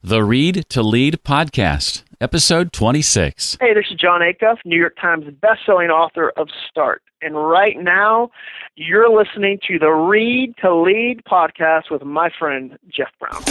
The Read to Lead Podcast, episode 26. Hey, this is Jon Acuff, New York Times bestselling author of Start. And right now, you're listening to the Read to Lead Podcast with my friend, Jeff Brown.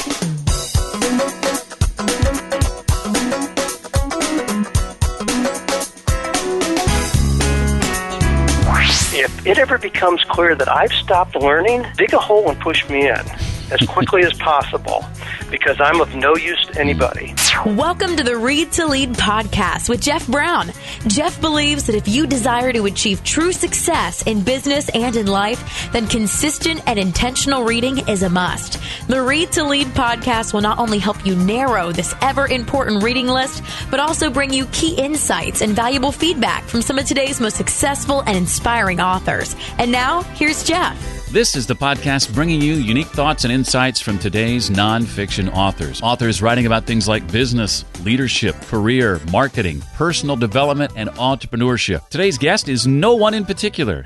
If it ever becomes clear that I've stopped learning, dig a hole and push me in as quickly as possible, because I'm of no use to anybody. Welcome to the Read to Lead podcast with Jeff Brown. Jeff believes that if you desire to achieve true success in business and in life, then consistent and intentional reading is a must. The Read to Lead podcast will not only help you narrow this ever-important reading list, but also bring you key insights and valuable feedback from some of today's most successful and inspiring authors. And now, here's Jeff. This is the podcast bringing you unique thoughts and insights from today's nonfiction authors. Authors writing about things like business, leadership, career, marketing, personal development, and entrepreneurship. Today's guest is no one in particular.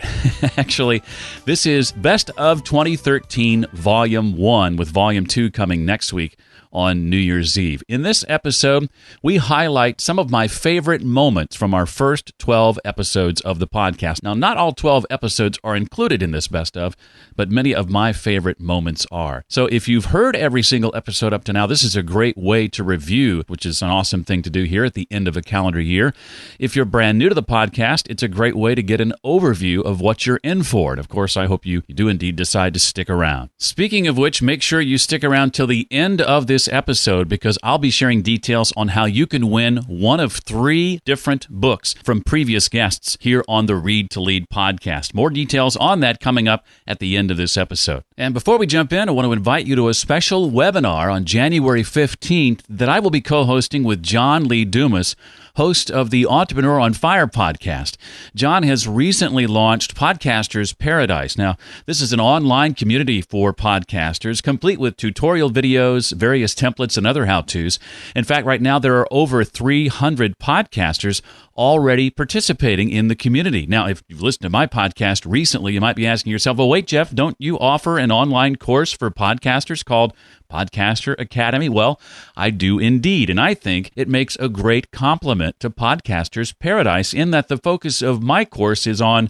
Actually, this is Best of 2013 Volume 1, with Volume 2 coming next week on New Year's Eve. In this episode, we highlight some of my favorite moments from our first 12 episodes of the podcast. Now, not all 12 episodes are included in this best of, but many of my favorite moments are. So if you've heard every single episode up to now, this is a great way to review, which is an awesome thing to do here at the end of a calendar year. If you're brand new to the podcast, it's a great way to get an overview of what you're in for. And of course, I hope you do indeed decide to stick around. Speaking of which, make sure you stick around till the end of this episode, because I'll be sharing details on how you can win one of 3 different books from previous guests here on the Read to Lead podcast. More details on that coming up at the end of this episode. And before we jump in, I want to invite you to a special webinar on January 15th that I will be co-hosting with Lee Dumas, host of the Entrepreneur on Fire podcast. Jon has recently launched Podcasters Paradise. Now, this is an online community for podcasters, complete with tutorial videos, various templates, and other how-tos. In fact, right now there are over 300 podcasters already participating in the community. Now, if you've listened to my podcast recently, you might be asking yourself, well, wait, Jeff, don't you offer an online course for podcasters called Podcaster Academy? Well, I do indeed, and I think it makes a great complement to Podcasters Paradise in that the focus of my course is on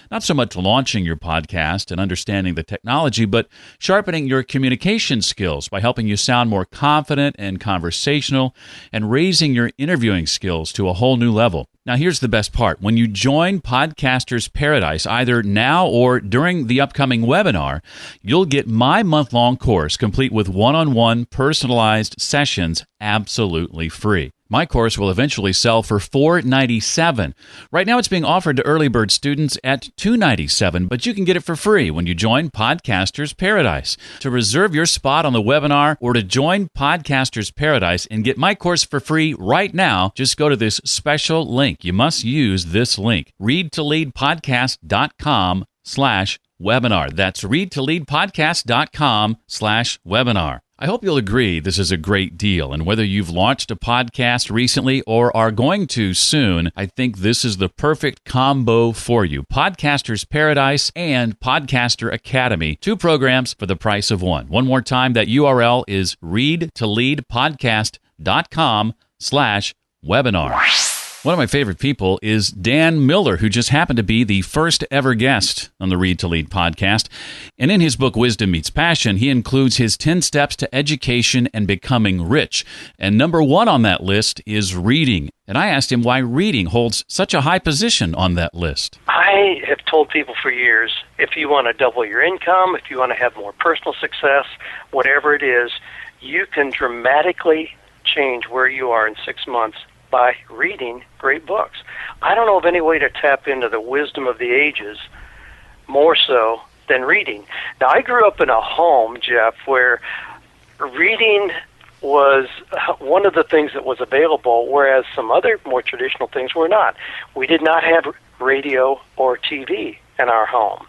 not so much launching your podcast and understanding the technology, but sharpening your communication skills by helping you sound more confident and conversational and raising your interviewing skills to a whole new level. Now, here's the best part. When you join Podcasters Paradise, either now or during the upcoming webinar, you'll get my month-long course complete with one-on-one personalized sessions absolutely free. My course will eventually sell for $497. Right now, it's being offered to early bird students at $297, but you can get it for free when you join Podcasters Paradise. To reserve your spot on the webinar or to join Podcasters Paradise and get my course for free right now, just go to this special link. You must use this link, readtoleadpodcast.com/webinar. That's readtoleadpodcast.com/webinar. I hope you'll agree this is a great deal, and whether you've launched a podcast recently or are going to soon, I think this is the perfect combo for you. Podcasters Paradise and Podcaster Academy, 2 programs for the price of one. One more time, that URL is readtoleadpodcast.com/webinar. One of my favorite people is Dan Miller, who just happened to be the first ever guest on the Read to Lead podcast. And in his book, Wisdom Meets Passion, he includes his 10 steps to education and becoming rich. And number 1 on that list is reading. And I asked him why reading holds such a high position on that list. I have told people for years, if you want to double your income, if you want to have more personal success, whatever it is, you can dramatically change where you are in 6 months by reading great books. I don't know of any way to tap into the wisdom of the ages more so than reading. Now, I grew up in a home, Jeff, where reading was one of the things that was available, whereas some other more traditional things were not. We did not have radio or TV in our home.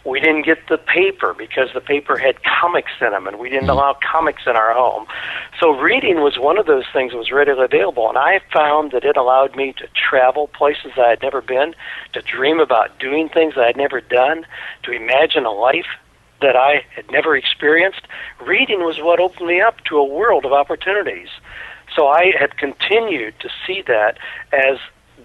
We didn't get the paper because the paper had comics in them, and we didn't allow comics in our home. So reading was one of those things that was readily available, and I found that it allowed me to travel places I had never been, to dream about doing things I had never done, to imagine a life that I had never experienced, reading was what opened me up to a world of opportunities. So I have continued to see that as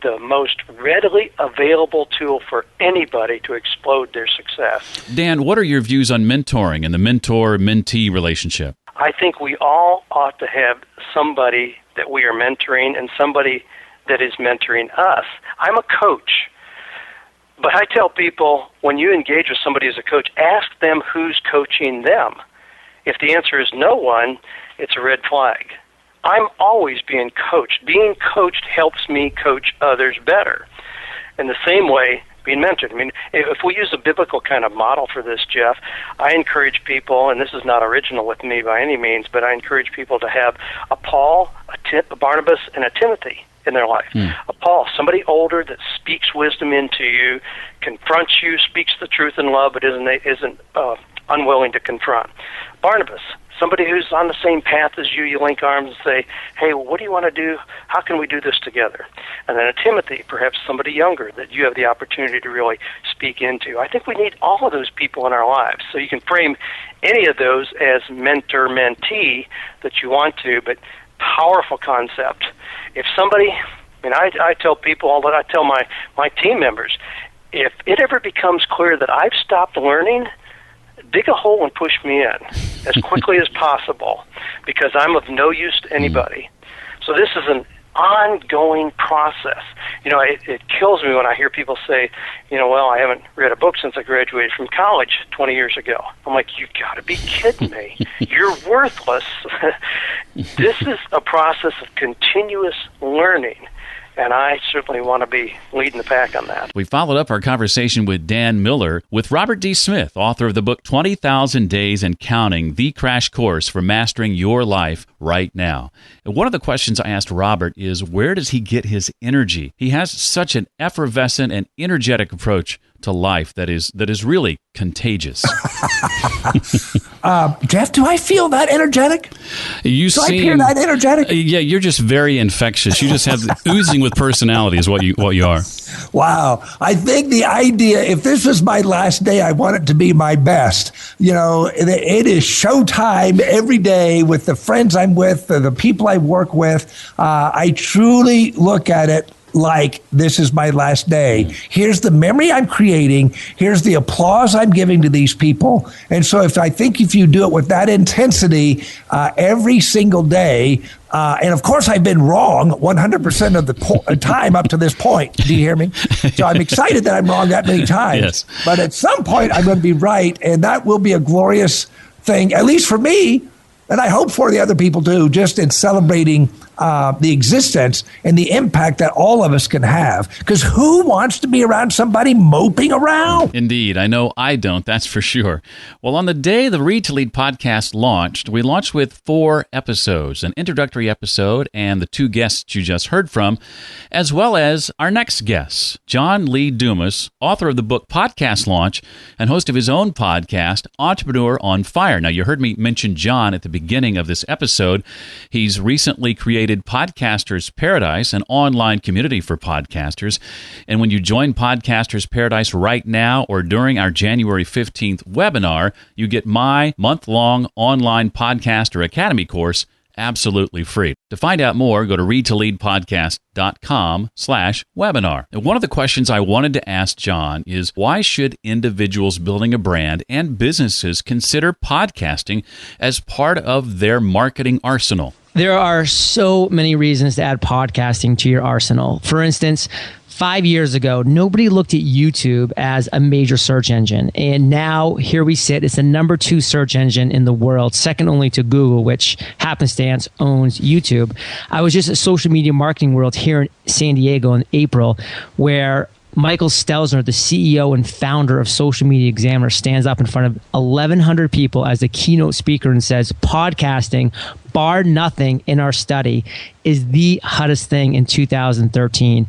the most readily available tool for anybody to explode their success. Dan, what are your views on mentoring and the mentor-mentee relationship? I think we all ought to have somebody that we are mentoring and somebody that is mentoring us. I'm a coach, but I tell people when you engage with somebody as a coach, ask them who's coaching them. If the answer is no one, it's a red flag. I'm always being coached. Being coached helps me coach others better. In the same way, being mentored. I mean, if we use a biblical kind of model for this, Jeff, I encourage people, and this is not original with me by any means, but I encourage people to have a Paul, a Barnabas, and a Timothy in their life. A Paul, somebody older that speaks wisdom into you, confronts you, speaks the truth in love, but isn't unwilling to confront. Barnabas, somebody who's on the same path as you. You link arms and say, hey, what do you want to do? How can we do this together? And then a Timothy, perhaps somebody younger that you have the opportunity to really speak into. I think we need all of those people in our lives. So you can frame any of those as mentor-mentee that you want to, but powerful concept. If somebody, I tell people all that, I tell my team members, if it ever becomes clear that I've stopped learning, dig a hole and push me in as quickly as possible, because I'm of no use to anybody. So this is an ongoing process. It kills me when I hear people say, well, I haven't read a book since I graduated from college 20 years ago. I'm like, you've got to be kidding me. You're worthless. This is a process of continuous learning. And I certainly want to be leading the pack on that. We followed up our conversation with Dan Miller with Robert D. Smith, author of the book 20,000 Days and Counting, the crash course for mastering your life right now. And one of the questions I asked Robert is, where does he get his energy? He has such an effervescent and energetic approach to life that is really contagious. Jeff, do I feel that energetic? I appear that energetic? Yeah, you're just very infectious. You just have oozing with personality is what you are. Wow. I think the idea, if this was my last day, I want it to be my best. It is showtime every day with the friends I'm with, the people I work with. I truly look at it like this is my last day. Here's the memory I'm creating. Here's the applause I'm giving to these people. And so if you do it with that intensity every single day, and of course I've been wrong 100% of the time up to this point. Do you hear me? So I'm excited that I'm wrong that many times. Yes. But at some point I'm going to be right, and that will be a glorious thing, at least for me, and I hope for the other people too, just in celebrating the existence and the impact that all of us can have. Because who wants to be around somebody moping around? Indeed. I know I don't, that's for sure. Well, on the day the Read to Lead podcast launched, we launched with 4 episodes, an introductory episode and the 2 guests you just heard from, as well as our next guest, Lee Dumas, author of the book Podcast Launch and host of his own podcast, Entrepreneur on Fire. Now, you heard me mention John at the beginning of this episode. He's recently created Podcasters Paradise, an online community for podcasters. And when you join Podcasters Paradise right now or during our January 15th webinar, you get my month-long online Podcaster Academy course absolutely free. To find out more, go to readtoleadpodcast.com/webinar. And one of the questions I wanted to ask John is, why should individuals building a brand and businesses consider podcasting as part of their marketing arsenal? There are so many reasons to add podcasting to your arsenal. For instance, 5 years ago, nobody looked at YouTube as a major search engine. And now here we sit. It's the number 2 search engine in the world, second only to Google, which happenstance owns YouTube. I was just at Social Media Marketing World here in San Diego in April, where Michael Stelzner, the CEO and founder of Social Media Examiner, stands up in front of 1,100 people as a keynote speaker and says, podcasting, bar nothing in our study, is the hottest thing in 2013.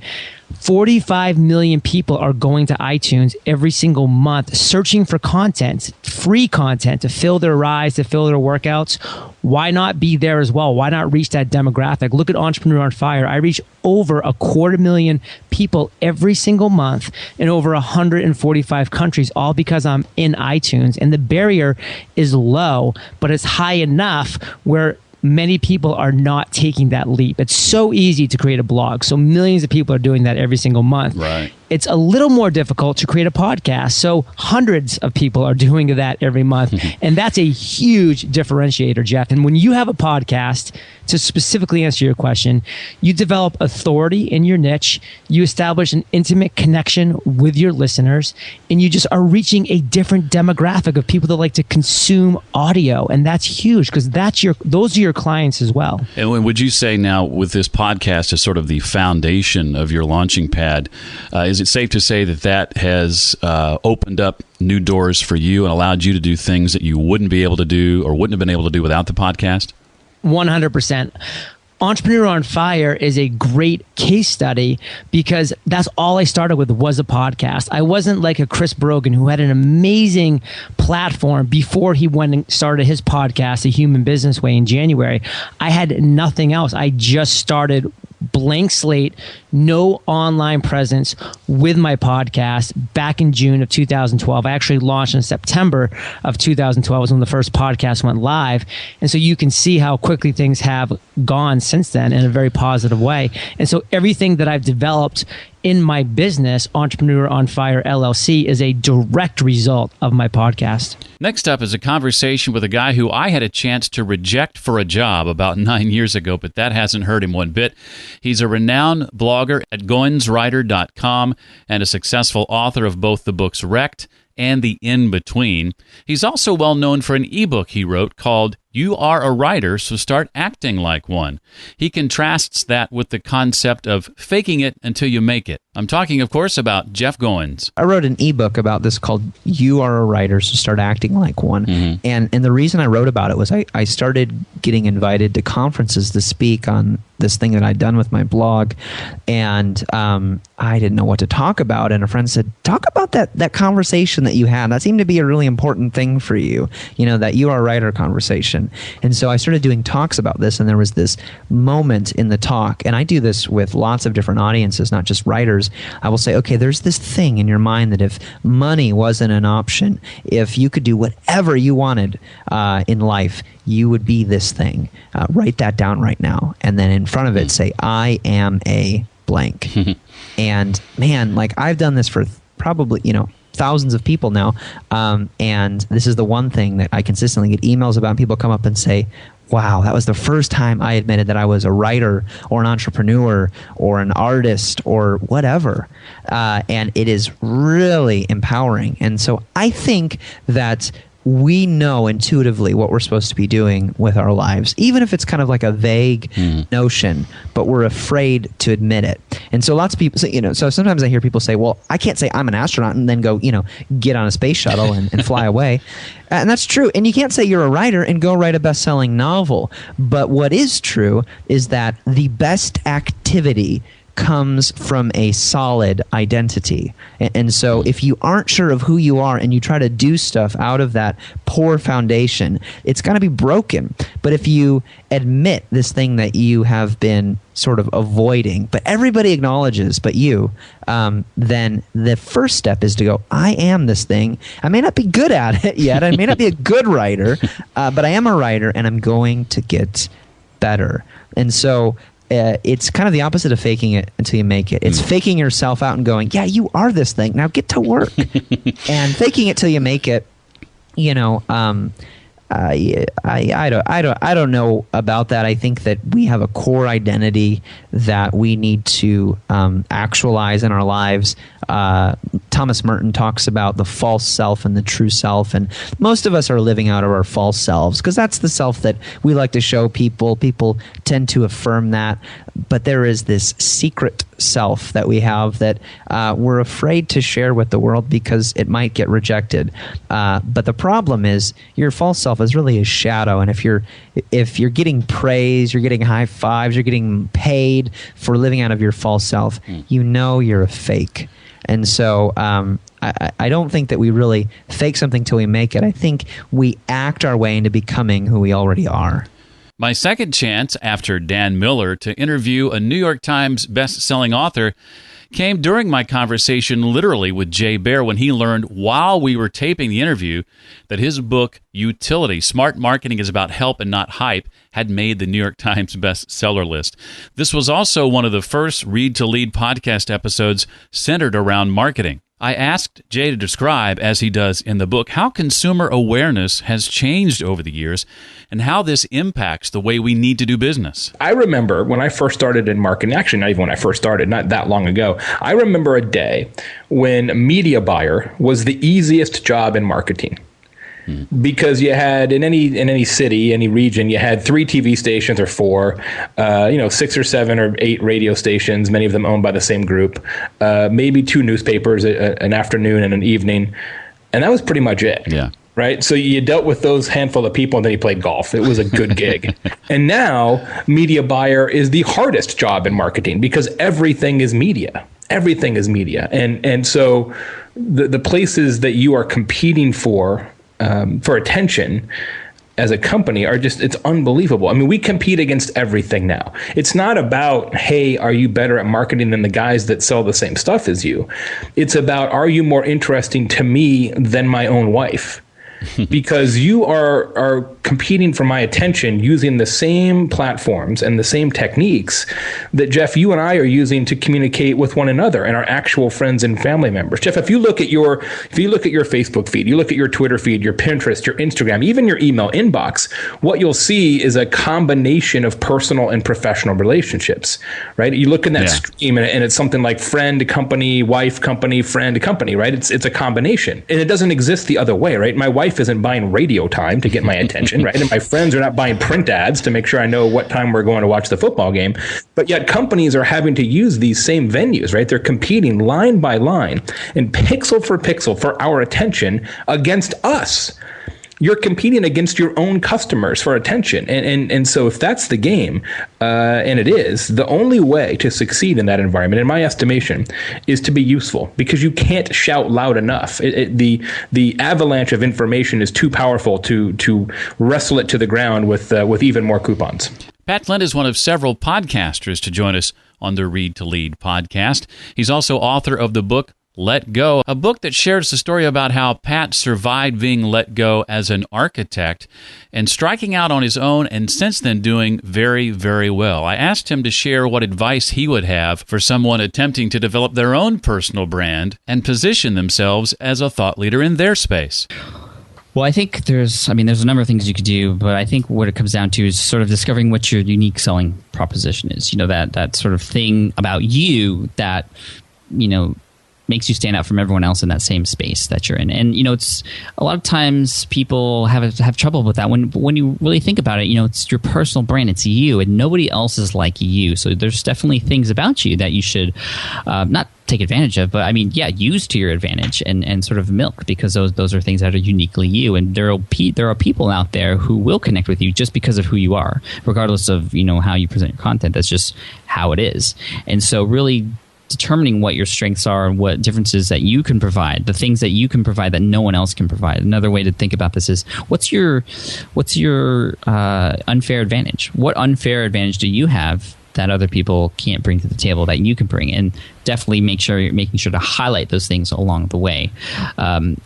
45 million people are going to iTunes every single month searching for content, free content to fill their rides, to fill their workouts. Why not be there as well? Why not reach that demographic? Look at Entrepreneur on Fire. I reach over 250,000 people every single month in over 145 countries, all because I'm in iTunes. And the barrier is low, but it's high enough where many people are not taking that leap. It's so easy to create a blog. So millions of people are doing that every single month. Right. It's a little more difficult to create a podcast. So hundreds of people are doing that every month. And that's a huge differentiator, Jeff. And when you have a podcast, to specifically answer your question, you develop authority in your niche, you establish an intimate connection with your listeners, and you just are reaching a different demographic of people that like to consume audio. And that's huge because those are your clients as well. And would you say now with this podcast as sort of the foundation of your launching pad, is it safe to say that has opened up new doors for you and allowed you to do things that you wouldn't be able to do or wouldn't have been able to do without the podcast? 100%. Entrepreneur on Fire is a great case study because that's all I started with was a podcast. I wasn't like a Chris Brogan who had an amazing platform before he went and started his podcast, The Human Business Way, in January. I had nothing else. I just started blank slate, no online presence with my podcast back in June of 2012. I actually launched in September of 2012 was when the first podcast went live. And so you can see how quickly things have gone since then in a very positive way. And so everything that I've developed in my business, Entrepreneur on Fire LLC, is a direct result of my podcast. Next up is a conversation with a guy who I had a chance to reject for a job about 9 years ago, but that hasn't hurt him one bit. He's a renowned blogger at goinswriter.com and a successful author of both the books Wrecked and The In-Between. He's also well known for an ebook he wrote called You Are a Writer, So Start Acting Like One. He contrasts that with the concept of faking it until you make it. I'm talking, of course, about Jeff Goins. I wrote an ebook about this called You Are a Writer, So Start Acting Like One. Mm-hmm. And the reason I wrote about it was I started getting invited to conferences to speak on this thing that I'd done with my blog. And I didn't know what to talk about. And a friend said, talk about that conversation that you had. That seemed to be a really important thing for you, that You Are a Writer conversation. And so I started doing talks about this, and there was this moment in the talk, and I do this with lots of different audiences, not just writers. I will say, okay, there's this thing in your mind that if money wasn't an option, if you could do whatever you wanted in life, you would be this thing. Write that down right now. And then in front of it, say, I am a blank. And man, I've done this for probably, thousands of people now. And this is the one thing that I consistently get emails about. People come up and say, wow, that was the first time I admitted that I was a writer or an entrepreneur or an artist or whatever. And it is really empowering. And so I think that we know intuitively what we're supposed to be doing with our lives, even if it's kind of like a vague notion, but we're afraid to admit it. And so lots of people say, so sometimes I hear people say, well, I can't say I'm an astronaut and then go, get on a space shuttle and fly away. And that's true. And you can't say you're a writer and go write a best-selling novel. But what is true is that the best activity comes from a solid identity. And so if you aren't sure of who you are and you try to do stuff out of that poor foundation, it's going to be broken. But if you admit this thing that you have been sort of avoiding, but everybody acknowledges but you, then the first step is to go, I am this thing. I may not be good at it yet. I may not be a good writer, but I am a writer and I'm going to get better. And so it's kind of the opposite of faking it until you make it. It's faking yourself out and going, yeah, you are this thing. Now get to work. And faking it till you make it, I don't know about that. I think that we have a core identity that we need to actualize in our lives. Time Thomas Merton talks about the false self and the true self, and most of us are living out of our false selves because that's the self that we like to show people. People tend to affirm that, but there is this secret self that we have that we're afraid to share with the world because it might get rejected. But the problem is your false self is really a shadow, and if you're getting praise, you're getting high fives, you're getting paid for living out of your false self, you know you're a fake. And so I don't think that we really fake something till we make it. I think we act our way into becoming who we already are. My second chance after Dan Miller to interview a New York Times best-selling author came during my conversation literally with Baer when he learned while we were taping the interview that his book, Utility, Smart Marketing is About Help and Not Hype, had made the New York Times bestseller list. This was also one of the first Read to Lead podcast episodes centered around marketing. I asked Jay to describe, as he does in the book, how consumer awareness has changed over the years and how this impacts the way we need to do business. I remember when I first started in marketing, actually not even when I first started, not that long ago, I remember a day when media buyer was the easiest job in marketing. Because you had in any city, any region, you had 3 TV stations or 4, 6 or 7 or 8 radio stations, many of them owned by the same group, maybe 2 newspapers, an afternoon and an evening, and that was pretty much it. Yeah. Right. So you dealt with those handful of people and then you played golf. It was a good gig. And now media buyer is the hardest job in marketing because everything is media. Everything is media. And so the places that you are competing for attention as a company are just, it's unbelievable. I mean, we compete against everything now. It's not about, hey, are you better at marketing than the guys that sell the same stuff as you? It's about, are you more interesting to me than my own wife? Because you are competing for my attention using the same platforms and the same techniques that, Jeff, you and I are using to communicate with one another and our actual friends and family members. Jeff, if you look at your Facebook feed, you look at your Twitter feed, your Pinterest, your Instagram, even your email inbox, what you'll see is a combination of personal and professional relationships, right? You look in that stream and it's something like friend, company, wife, company, friend, company, right? It's a combination, and it doesn't exist the other way, right? My wife isn't buying radio time to get my attention, right? And my friends are not buying print ads to make sure I know what time we're going to watch the football game. But yet companies are having to use these same venues, right? They're competing line by line and pixel for pixel for our attention against us. You're competing against your own customers for attention. And so if that's the game, and it is, the only way to succeed in that environment, in my estimation, is to be useful, because you can't shout loud enough. The avalanche of information is too powerful to wrestle it to the ground with even more coupons. Pat Flynn is one of several podcasters to join us on the Read to Lead podcast. He's also author of the book Let Go, a book that shares the story about how Pat survived being let go as an architect and striking out on his own, and since then doing very, very well. I asked him to share what advice he would have for someone attempting to develop their own personal brand and position themselves as a thought leader in their space. Well, I think there's a number of things you could do, but I think what it comes down to is sort of discovering what your unique selling proposition is. You know, that sort of thing about you that, makes you stand out from everyone else in that same space that you're in. And, it's a lot of times people have trouble with that. When you really think about it, it's your personal brand. It's you, and nobody else is like you. So there's definitely things about you that you should not take advantage of, but use to your advantage and sort of milk, because those are things that are uniquely you. And there are people out there who will connect with you just because of who you are, regardless of, how you present your content. That's just how it is. And so really determining what your strengths are and what differences that you can provide, the things that you can provide that no one else can provide. Another way to think about this is, what's your unfair advantage? What unfair advantage do you have that other people can't bring to the table that you can bring? And definitely making sure to highlight those things along the way. And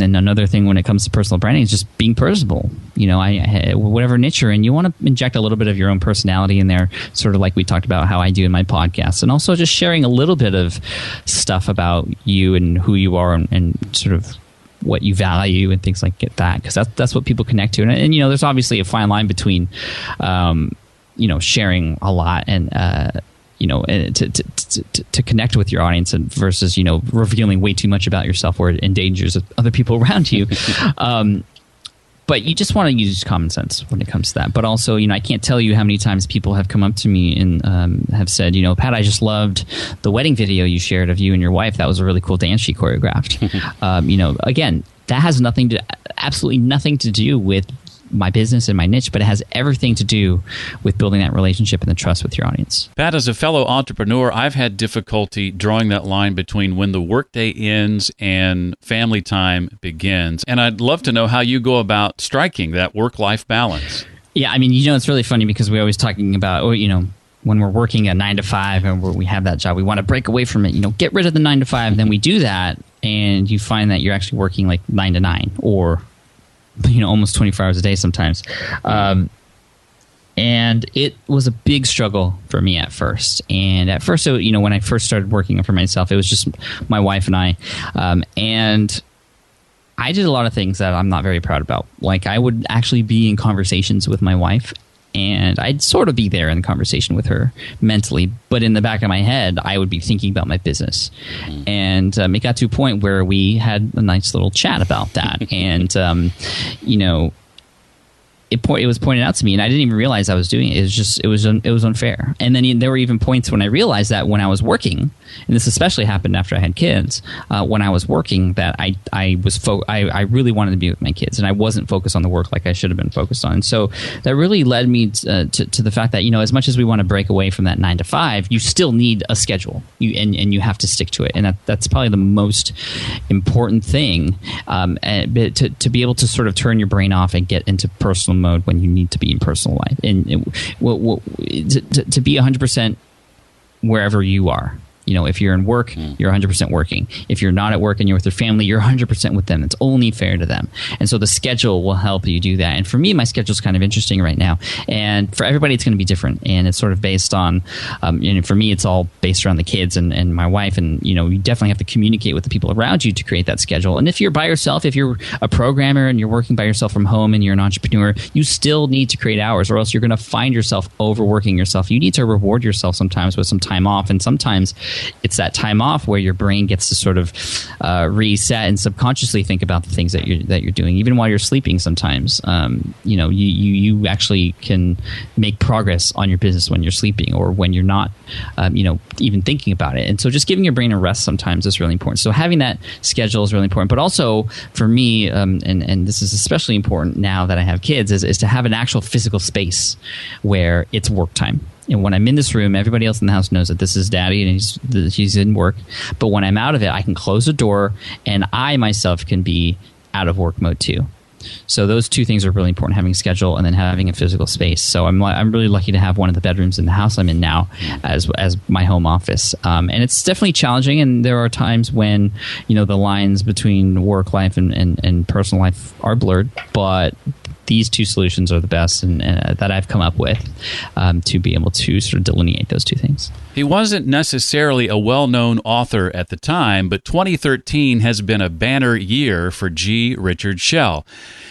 then another thing when it comes to personal branding is just being personable. Whatever niche you're in, you want to inject a little bit of your own personality in there, sort of like we talked about how I do in my podcast, and also just sharing a little bit of stuff about you and who you are and sort of what you value and things like that, because that's what people connect to. And there's obviously a fine line between sharing a lot to connect with your audience and versus, revealing way too much about yourself where it endangers other people around you. But you just want to use common sense when it comes to that. But also, I can't tell you how many times people have come up to me and have said, Pat, I just loved the wedding video you shared of you and your wife. That was a really cool dance she choreographed. Again, that has absolutely nothing to do with my business and my niche, but it has everything to do with building that relationship and the trust with your audience. Pat, as a fellow entrepreneur, I've had difficulty drawing that line between when the workday ends and family time begins. And I'd love to know how you go about striking that work-life balance. Yeah, it's really funny because we're always talking about, when we're working a 9 to 5 and we have that job, we want to break away from it, get rid of the 9 to 5. And then we do that and you find that you're actually working like 9 to 9 or almost 24 hours a day sometimes. And it was a big struggle for me at first. And at first, when I first started working for myself, it was just my wife and I. And I did a lot of things that I'm not very proud about. Like I would actually be in conversations with my wife and I'd sort of be there in the conversation with her mentally, but in the back of my head, I would be thinking about my business. And it got to a point where we had a nice little chat about that. And, it was pointed out to me, and I didn't even realize I was doing it. It was unfair. And then there were even points when I realized that when I was working, and this especially happened after I had kids, when I was working, that I really wanted to be with my kids, and I wasn't focused on the work like I should have been focused on. And so that really led me to the fact that as much as we want to break away from that 9 to 5, you still need a schedule, and you have to stick to it, and that's probably the most important thing, to be able to sort of turn your brain off and get into personal mode when you need to be in personal life, and to be 100% wherever you are. If you're in work, you're 100% working. If you're not at work and you're with your family, you're 100% with them. It's only fair to them. And so the schedule will help you do that. And for me, my schedule is kind of interesting right now. And for everybody, it's going to be different. And it's sort of based on, for me, it's all based around the kids and my wife. And, you definitely have to communicate with the people around you to create that schedule. And if you're by yourself, if you're a programmer and you're working by yourself from home and you're an entrepreneur, you still need to create hours, or else you're going to find yourself overworking yourself. You need to reward yourself sometimes with some time off. And sometimes it's that time off where your brain gets to sort of reset and subconsciously think about the things that you're doing, even while you're sleeping. Sometimes, you actually can make progress on your business when you're sleeping or when you're not, even thinking about it. And so, just giving your brain a rest sometimes is really important. So, having that schedule is really important. But also, for me, and this is especially important now that I have kids, is to have an actual physical space where it's work time. And when I'm in this room, everybody else in the house knows that this is Daddy and he's in work. But when I'm out of it, I can close the door and I myself can be out of work mode too. So those two things are really important, having a schedule and then having a physical space. So I'm really lucky to have one of the bedrooms in the house I'm in now as my home office. And it's definitely challenging. And there are times when, the lines between work life and personal life are blurred. But these two solutions are the best and that I've come up with to be able to sort of delineate those two things. He wasn't necessarily a well-known author at the time, but 2013 has been a banner year for G. Richard Schell.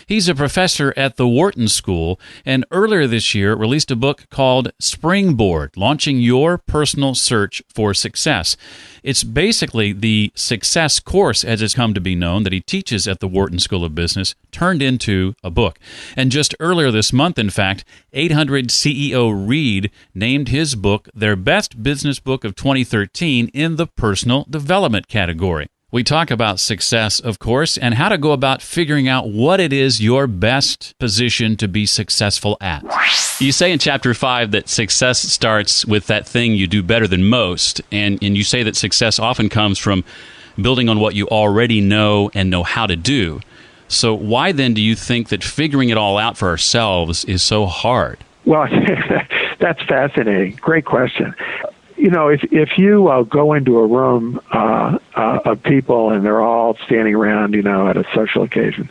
He's a professor at the Wharton School, and earlier this year released a book called Springboard, Launching Your Personal Search for Success. It's basically the success course, as it's come to be known, that he teaches at the Wharton School of Business, turned into a book. And just earlier this month, in fact, 800 CEO Read named his book their best business book of 2013 in the personal development category. We talk about success, of course, and how to go about figuring out what it is you're best positioned to be successful at. You say in Chapter 5 that success starts with that thing you do better than most, and you say that success often comes from building on what you already know and know how to do. So why then do you think that figuring it all out for ourselves is so hard? Well, that's fascinating. Great question. If you go into a room of people and they're all standing around, at a social occasion,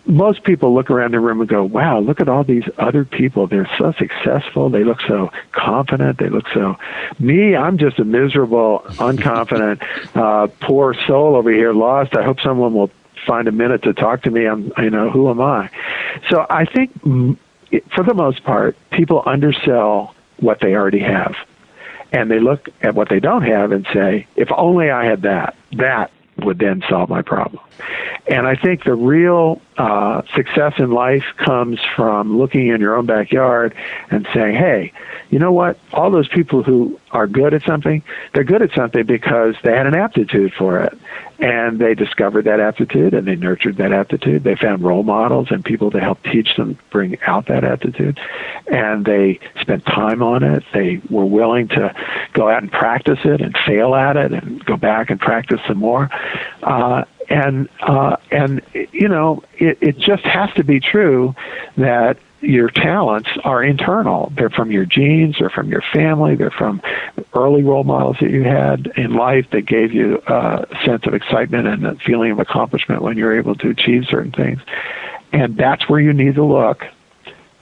most people look around the room and go, wow, look at all these other people. They're so successful. They look so confident. They look so... Me, I'm just a miserable, unconfident, poor soul over here, lost. I hope someone will find a minute to talk to me. Who am I? So I think, for the most part, people undersell what they already have. And they look at what they don't have and say, if only I had that, that would then solve my problem. And I think the real success in life comes from looking in your own backyard and saying, hey, you know what? All those people who are good at something, they're good at something because they had an aptitude for it. And they discovered that aptitude and they nurtured that aptitude. They found role models and people to help teach them, bring out that aptitude. And they spent time on it. They were willing to go out and practice it and fail at it and go back and practice some more. And you know, it just has to be true that your talents are internal. They're from your genes, they're from your family, they're from early role models that you had in life that gave you a sense of excitement and a feeling of accomplishment when you're able to achieve certain things. And that's where you need to look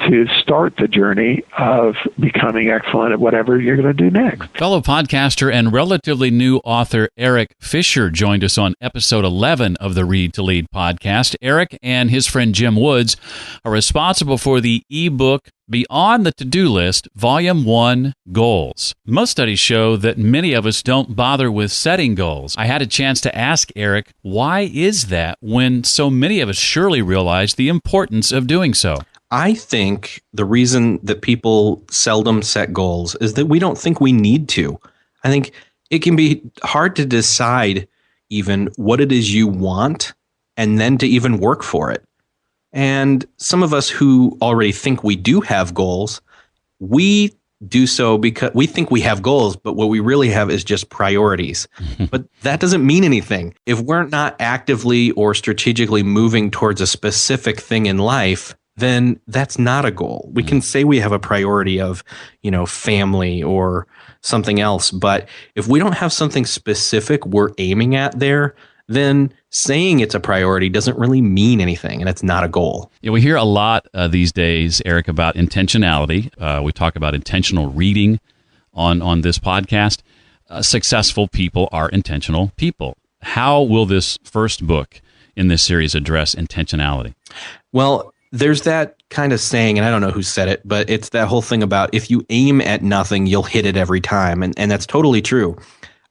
to start the journey of becoming excellent at whatever you're going to do next. Fellow podcaster and relatively new author Erik Fisher joined us on episode 11 of the Read to Lead podcast. Erik and his friend Jim Woods are responsible for the ebook Beyond the To-Do List, Volume 1, Goals. Most studies show that many of us don't bother with setting goals. I had a chance to ask Erik, why is that when so many of us surely realize the importance of doing so? I think the reason that people seldom set goals is that we don't think we need to. I think it can be hard to decide even what it is you want and then to even work for it. And some of us who already think we do have goals, we do so because we think we have goals, but what we really have is just priorities. But that doesn't mean anything. If we're not actively or strategically moving towards a specific thing in life, then that's not a goal. We can say we have a priority of, you know, family or something else, but if we don't have something specific we're aiming at there, then saying it's a priority doesn't really mean anything, and it's not a goal. Yeah, we hear a lot these days, Erik, about intentionality. We talk about intentional reading on this podcast. Successful people are intentional people. How will this first book in this series address intentionality? Well, there's that kind of saying, and I don't know who said it, but it's that whole thing about if you aim at nothing, you'll hit it every time. And that's totally true.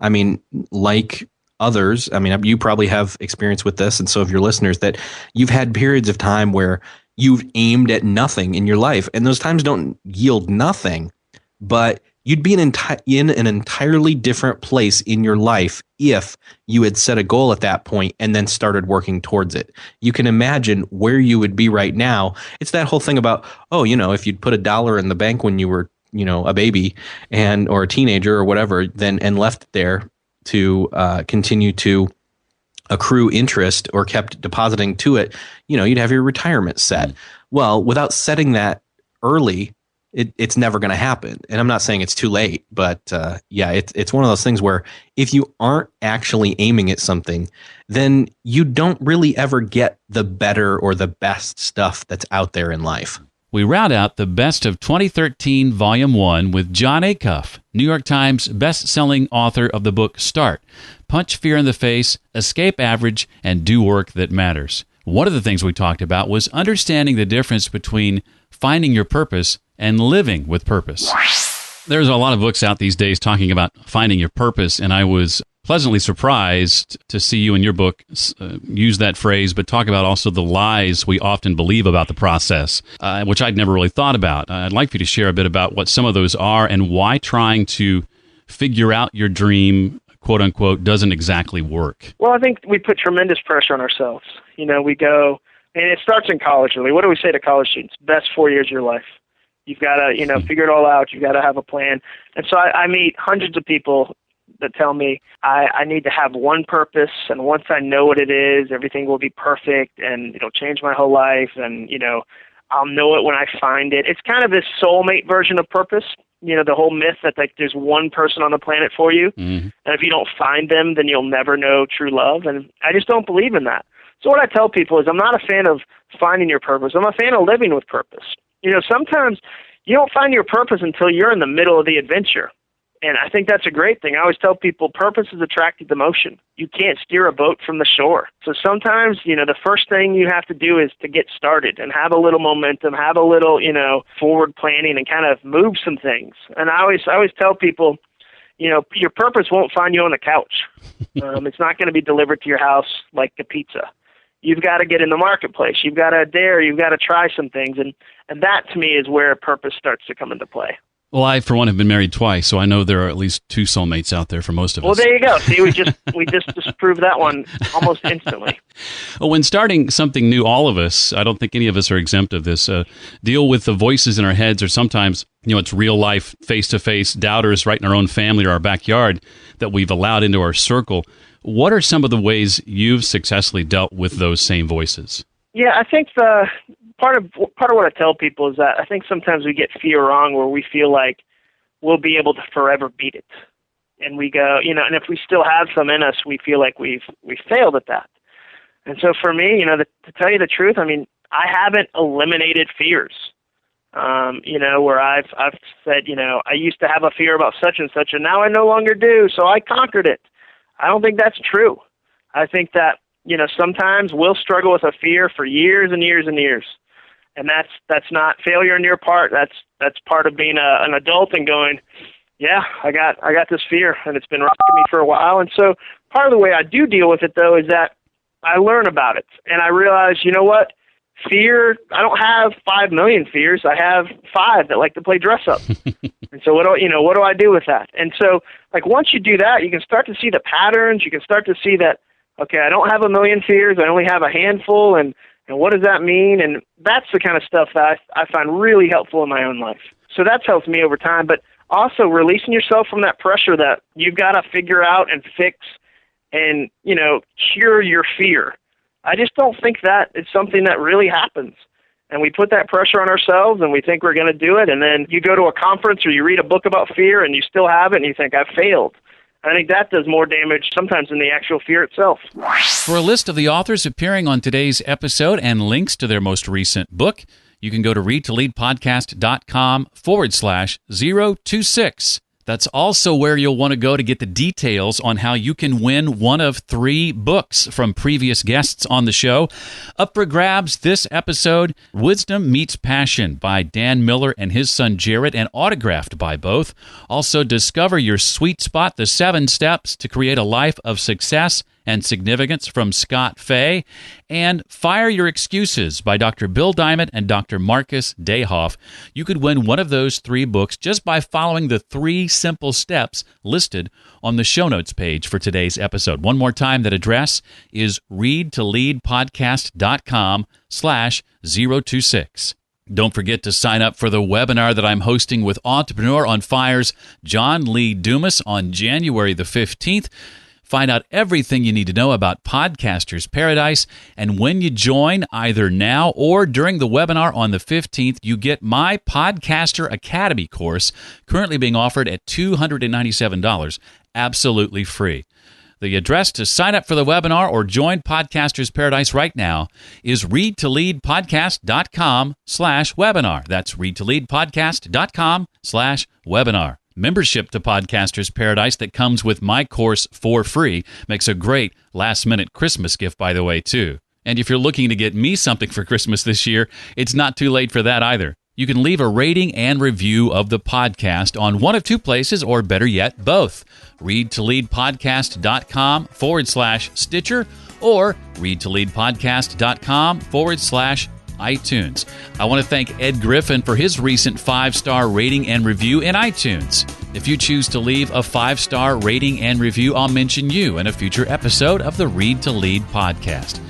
I mean, like others, I mean, you probably have experience with this, and so have your listeners, that you've had periods of time where you've aimed at nothing in your life, and those times don't yield nothing, but you'd be in an entirely different place in your life if you had set a goal at that point and then started working towards it. You can imagine where you would be right now. It's that whole thing about, oh, you know, if you'd put $1 in the bank when you were, you know, a baby or a teenager or whatever, then and left it there to continue to accrue interest or kept depositing to it, you know, you'd have your retirement set. Well, without setting that early, it's never going to happen. And I'm not saying it's too late, but yeah, it's one of those things where if you aren't actually aiming at something, then you don't really ever get the better or the best stuff that's out there in life. We round out the best of 2013 Volume 1 with Jon Acuff, New York Times best-selling author of the book Start, Punch Fear in the Face, Escape Average, and Do Work That Matters. One of the things we talked about was understanding the difference between finding your purpose and living with purpose. There's a lot of books out these days talking about finding your purpose, and I was pleasantly surprised to see you in your book use that phrase, but talk about also the lies we often believe about the process, which I'd never really thought about. I'd like for you to share a bit about what some of those are and why trying to figure out your dream, quote unquote, doesn't exactly work. Well, I think we put tremendous pressure on ourselves. You know, we go, and it starts in college, really. What do we say to college students? Best 4 years of your life. You've got to, you know, figure it all out. You've got to have a plan. And so I meet hundreds of people that tell me I need to have one purpose, and once I know what it is, everything will be perfect, and it'll change my whole life, and, you know, I'll know it when I find it. It's kind of this soulmate version of purpose. You know, the whole myth that, like, there's one person on the planet for you, and if you don't find them, then you'll never know true love, and I just don't believe in that. So what I tell people is I'm not a fan of finding your purpose. I'm a fan of living with purpose. You know, sometimes you don't find your purpose until you're in the middle of the adventure. And I think that's a great thing. I always tell people purpose is attracted to motion. You can't steer a boat from the shore. So sometimes, you know, the first thing you have to do is to get started and have a little momentum, have a little, you know, forward planning and kind of move some things. And I always tell people, your purpose won't find you on the couch. It's not going to be delivered to your house like a pizza. You've got to get in the marketplace. You've got to dare. You've got to try some things. And that, to me, is where purpose starts to come into play. Well, I, for one, have been married twice, so I know there are at least 2 soulmates out there for most of us. Well, there you go. See, we just disproved that one almost instantly. Well, when starting something new, all of us, I don't think any of us are exempt of this, deal with the voices in our heads, or sometimes, it's real life, face-to-face doubters right in our own family or our backyard that we've allowed into our circle. What are some of the ways you've successfully dealt with those same voices? Yeah, I think part of what I tell people is that I think sometimes we get fear wrong, where we feel like we'll be able to forever beat it, and we go, and if we still have some in us, we feel like we've failed at that. And so for me, to tell you the truth, I mean, I haven't eliminated fears. Where I've said, I used to have a fear about such and such, and now I no longer do, so I conquered it. I don't think that's true. I think that, sometimes we'll struggle with a fear for years and years and years. And that's not failure on your part. That's part of being an adult and going, yeah, I got this fear, and it's been rocking me for a while. And so part of the way I do deal with it, though, is that I learn about it. And I realize, what? Fear, I don't have 5 million fears. I have 5 that like to play dress up. And so what do I do with that? And so, once you do that, you can start to see the patterns. You can start to see that, okay, I don't have a million fears. I only have a handful. And what does that mean? And that's the kind of stuff that I find really helpful in my own life. So that's helped me over time. But also releasing yourself from that pressure that you've got to figure out and fix and, cure your fear. I just don't think that it's something that really happens. And we put that pressure on ourselves, and we think we're going to do it. And then you go to a conference or you read a book about fear, and you still have it, and you think, I've failed. I think that does more damage sometimes than the actual fear itself. For a list of the authors appearing on today's episode and links to their most recent book, you can go to readtoleadpodcast.com/026. That's also where you'll want to go to get the details on how you can win one of 3 books from previous guests on the show. Up for grabs this episode, Wisdom Meets Passion by Dan Miller and his son Jared, and autographed by both. Also, Discover Your Sweet Spot, the 7 Steps to Create a Life of Success and Significance from Scott Fay, and Fire Your Excuses by Dr. Bill Diamond and Dr. Marcus Dayhoff. You could win one of those 3 books just by following the 3 simple steps listed on the show notes page for today's episode. One more time, that address is readtoleadpodcast.com/026. Don't forget to sign up for the webinar that I'm hosting with Entrepreneur on Fire's John Lee Dumas on January the 15th. Find out everything you need to know about Podcaster's Paradise, and when you join, either now or during the webinar on the 15th, you get my Podcaster Academy course, currently being offered at $297, absolutely free. The address to sign up for the webinar or join Podcaster's Paradise right now is readtoleadpodcast.com/webinar. That's readtoleadpodcast.com/webinar. Membership to Podcaster's Paradise that comes with my course for free makes a great last-minute Christmas gift, by the way, too. And if you're looking to get me something for Christmas this year, it's not too late for that either. You can leave a rating and review of the podcast on one of 2 places, or better yet, both. readtoleadpodcast.com/Stitcher or readtoleadpodcast.com/iTunes. I want to thank Ed Griffin for his recent 5-star rating and review in iTunes. If you choose to leave a 5-star rating and review, I'll mention you in a future episode of the Read to Lead podcast.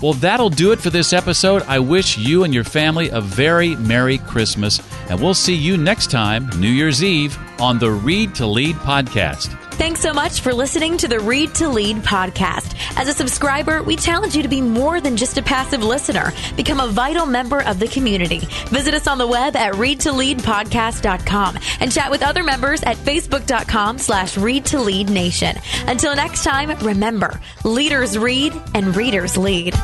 Well, that'll do it for this episode. I wish you and your family a very Merry Christmas, and we'll see you next time, New Year's Eve, on the Read to Lead podcast. Thanks so much for listening to the Read to Lead podcast. As a subscriber, we challenge you to be more than just a passive listener. Become a vital member of the community. Visit us on the web at readtoleadpodcast.com and chat with other members at facebook.com/readtoleadnation. Until next time, remember, leaders read and readers lead.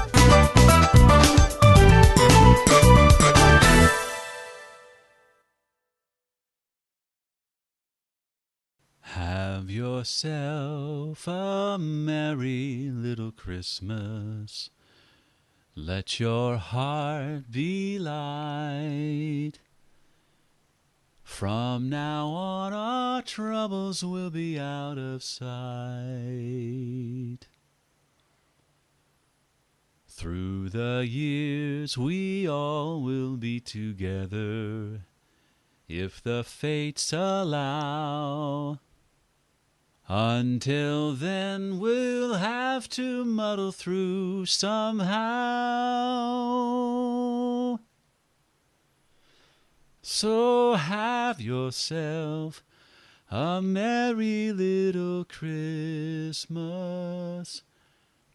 Have yourself a merry little Christmas. Let your heart be light. From now on, our troubles will be out of sight. Through the years, we all will be together, if the fates allow. Until then, we'll have to muddle through somehow. So have yourself a merry little Christmas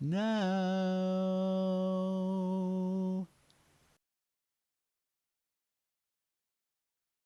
now.